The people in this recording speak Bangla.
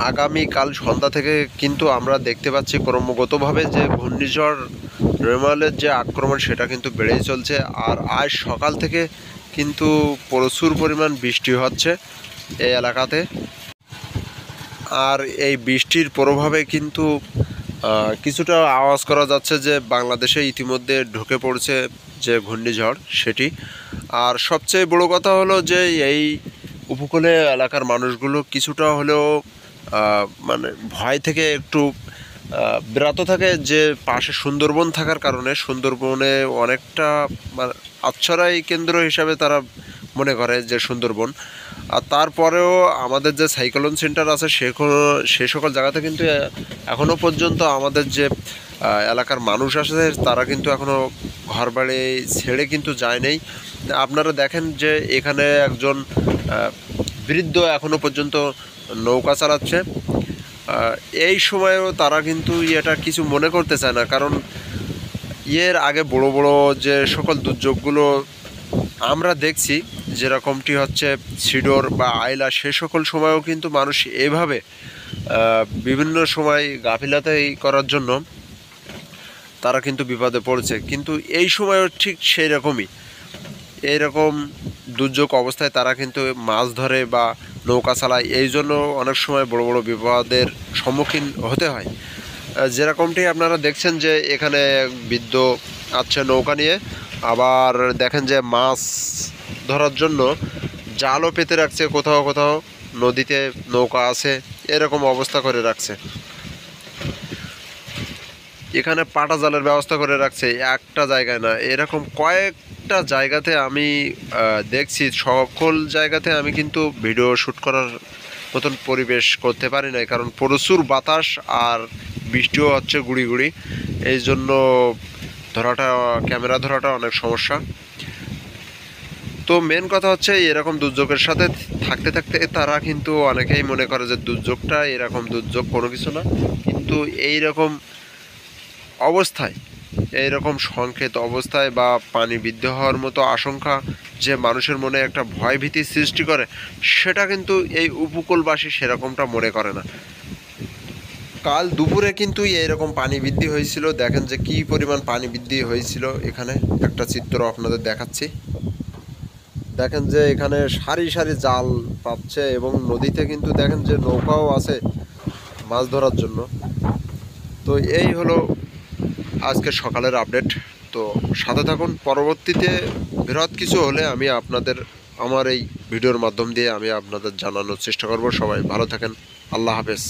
আগামীকাল সন্ধ্যা থেকে কিন্তু আমরা দেখতে পাচ্ছি ক্রমাগতভাবে যে ঘূর্ণিঝড় রেমালের যে আক্রমণ সেটা কিন্তু বেড়েই চলছে। আর আজ সকাল থেকে কিন্তু প্রচুর পরিমাণ বৃষ্টি হচ্ছে এই এলাকাতে। আর এই বৃষ্টির প্রভাবে কিন্তু কিছুটা আওয়াজ করা যাচ্ছে যে বাংলাদেশে ইতিমধ্যে ঢুকে পড়ছে যে ঘূর্ণিঝড় সেটি। আর সবচেয়ে বড় কথা হলো যে এই উপকূলে এলাকার মানুষগুলো কিছুটা হলেও মানে ভয় থেকে একটু বিরত থাকে, যে পাশে সুন্দরবন থাকার কারণে সুন্দরবনে অনেকটা মানে আশ্রয় কেন্দ্র হিসাবে তারা মনে করে যে সুন্দরবন। আর তারপরেও আমাদের যে সাইক্লোন সেন্টার আছে সে সকল জায়গাতে কিন্তু এখনও পর্যন্ত আমাদের যে এলাকার মানুষ আছে তারা কিন্তু এখনও ঘর বাড়ি ছেড়ে কিন্তু যায় নেই। আপনারা দেখেন যে এখানে একজন বৃদ্ধ এখনও পর্যন্ত নৌকা চালাচ্ছে। এই সময়েও তারা কিন্তু এটা কিছু মনে করতে চায় না, কারণ এর আগে বড় বড় যে সকল দুর্যোগগুলো আমরা দেখছি, যেরকমটি হচ্ছে সিডর বা আইলা, সে সকল সময়েও কিন্তু মানুষ এভাবে বিভিন্ন সময় গাফিলতি করার জন্য তারা কিন্তু বিপদে পড়েছে। কিন্তু এই সময়ও ঠিক সেই রকমই, এইরকম দুর্যোগ অবস্থায় তারা কিন্তু মাছ ধরে বা নৌকা চালায়, এই জন্য অনেক সময় বড় বড় বিপদের সম্মুখীন হতে হয়। যেরকমটি আপনারা দেখছেন যে এখানে বৃদ্ধ আছে নৌকা নিয়ে, আবার দেখেন যে মাছ ধরার জন্য জালও পেতে রাখছে, কোথাও কোথাও নদীতে নৌকা আছে, এরকম অবস্থা করে রাখছে। এখানে পাটা জালের ব্যবস্থা করে রাখছে, একটা জায়গায় না, এরকম কয়েকটা জায়গাতে আমি দেখছি। সকল জায়গাতে আমি কিন্তু ভিডিও শ্যুট করার মতন পরিবেশ করতে পারি না, কারণ প্রচুর বাতাস আর বৃষ্টিও হচ্ছে গুড়ি গুড়ি, এই জন্য ক্যামেরা ধরাটা অনেক সমস্যা। তো মেন কথা হচ্ছে এরকম দুর্যোগের সাথে থাকতে থাকতে তারা কিন্তু অনেকেই মনে করে যে দুর্যোগটা এরকম দুর্যোগ কোনো কিছু না, কিন্তু এই রকম অবস্থায়, এইরকম সংকেত অবস্থায় বা পানি বৃদ্ধি হওয়ার মতো আশঙ্কা যে মানুষের মনে একটা ভয় ভীতি সৃষ্টি করে, সেটা কিন্তু এই উপকূলবাসী সেরকমটা মনে করে না। কাল দুপুরে কিন্তু এইরকম পানি বৃদ্ধি হয়েছিল, দেখেন যে কী পরিমাণ পানি বৃদ্ধি হয়েছিল। এখানে একটা চিত্র আপনাদের দেখাচ্ছি, দেখেন যে এখানে সারি সারি জাল পাচ্ছে এবং নদীতে কিন্তু দেখেন যে নৌকাও আছে মাছ ধরার জন্য। তো এই হলো আজকে সকালের আপডেট। তো সাথে থাকুন, পরবর্তীতে বৃহৎ কিছু হলে আমি আপনাদের আমার এই ভিডিওর মাধ্যম দিয়ে আমি আপনাদের জানানোর চেষ্টা করব। সবাই ভালো থাকেন, আল্লাহ হাফেজ।